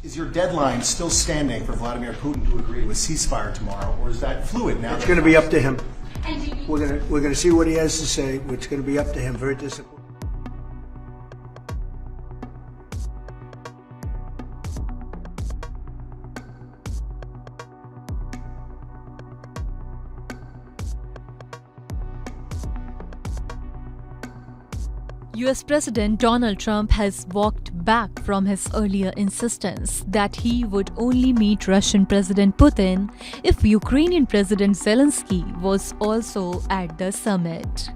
Is your deadline still standing for Vladimir Putin to agree to a ceasefire tomorrow, or is that fluid now? It's going to be up to him. And We're going to see what he has to say. It's going to be up to him. Very disappointing. US President Donald Trump has walked back from his earlier insistence that he would only meet Russian President Putin if Ukrainian President Zelensky was also at the summit.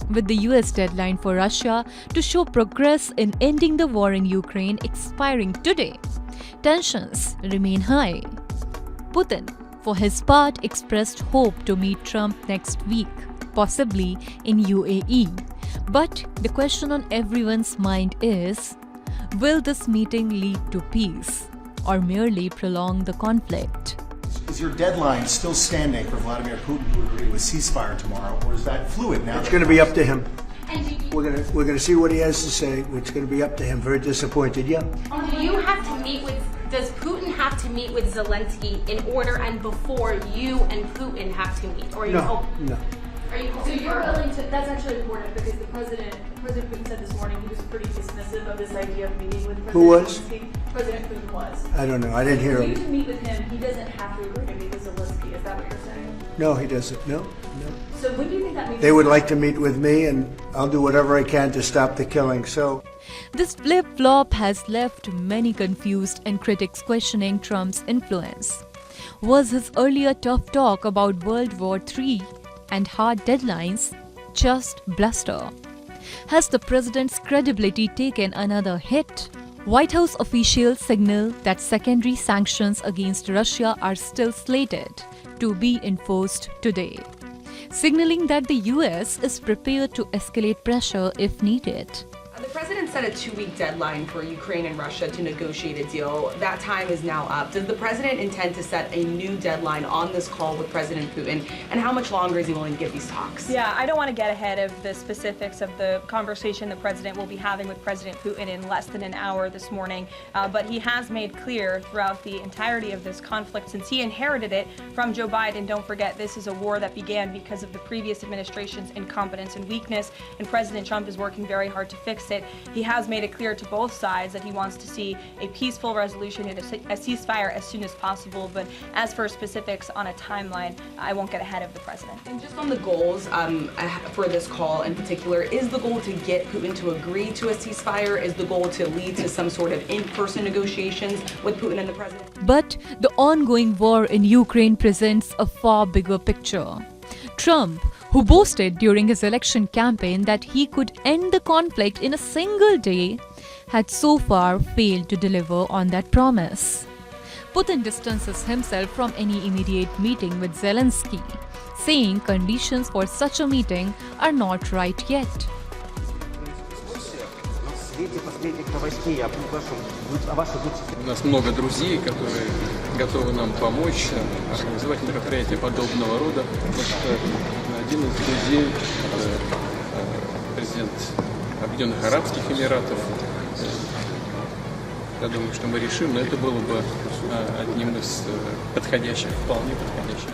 With the US deadline for Russia to show progress in ending the war in Ukraine expiring today, tensions remain high. Putin, for his part, expressed hope to meet Trump next week, possibly in UAE. But the question on everyone's mind is, will this meeting lead to peace or merely prolong the conflict? Is your deadline still standing for Vladimir Putin to agree to a ceasefire tomorrow, or is that fluid now? It's going to be up to him. And We're going to see what he has to say. It's going to be up to him. Very disappointed. Yeah. do you have to meet with? Does Putin have to meet with Zelensky in order and before you and Putin have to meet? Or are you No. No. Are you So you're willing to, that's actually important because President Putin said this morning he was pretty dismissive of this idea of meeting with President Who was? Zelensky. President Putin was. I don't know. I didn't hear For you him. to meet with him, he doesn't have to agree to meet with Zelensky. Is that what you're saying? No, he doesn't. No. So when do you think that meeting? They would like to meet with me, and I'll do whatever I can to stop the killing. So. This flip-flop has left many confused and critics questioning Trump's influence. Was his earlier tough talk about World War III and hard deadlines just bluster? Has the president's credibility taken another hit? White House officials signal that secondary sanctions against Russia are still slated to be enforced today, signaling that the US is prepared to escalate pressure if needed. The president set a 2-week deadline for Ukraine and Russia to negotiate a deal. That time is now up. Does the president intend to set a new deadline on this call with President Putin? And how much longer is he willing to give these talks? Yeah, I don't want to get ahead of the specifics of the conversation the president will be having with President Putin in less than an hour this morning. But he has made clear throughout the entirety of this conflict, since he inherited it from Joe Biden. Don't forget, this is a war that began because of the previous administration's incompetence and weakness, and President Trump is working very hard to fix it. He has made it clear to both sides that he wants to see a peaceful resolution and a ceasefire as soon as possible. But as for specifics on a timeline, I won't get ahead of the president. And just on the goals for this call in particular, is the goal to get Putin to agree to a ceasefire? Is the goal to lead to some sort of in-person negotiations with Putin and the president? But the ongoing war in Ukraine presents a far bigger picture. Trump, who boasted during his election campaign that he could end the conflict in a single day, had so far failed to deliver on that promise. Putin distances himself from any immediate meeting with Zelensky, saying conditions for such a meeting are not right yet. У нас много друзей, которые готовы нам помочь организовать мероприятия подобного рода. Один из друзей – президент Объединенных Арабских Эмиратов. Я думаю, что мы решим, но это было бы одним из подходящих, вполне подходящих.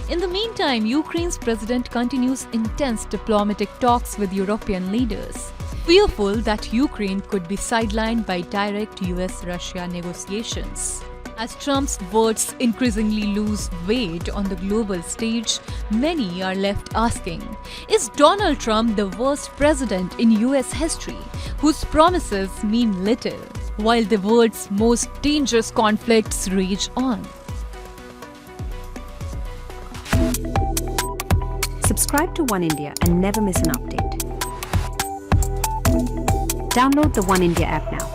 In the meantime, Ukraine's president continues intense diplomatic talks with European leaders, fearful that Ukraine could be sidelined by direct US-Russia negotiations. As Trump's words increasingly lose weight on the global stage, many are left asking, is Donald Trump the worst president in US history, whose promises mean little, while the world's most dangerous conflicts rage on? Subscribe to Oneindia and never miss an update. Download the Oneindia app now.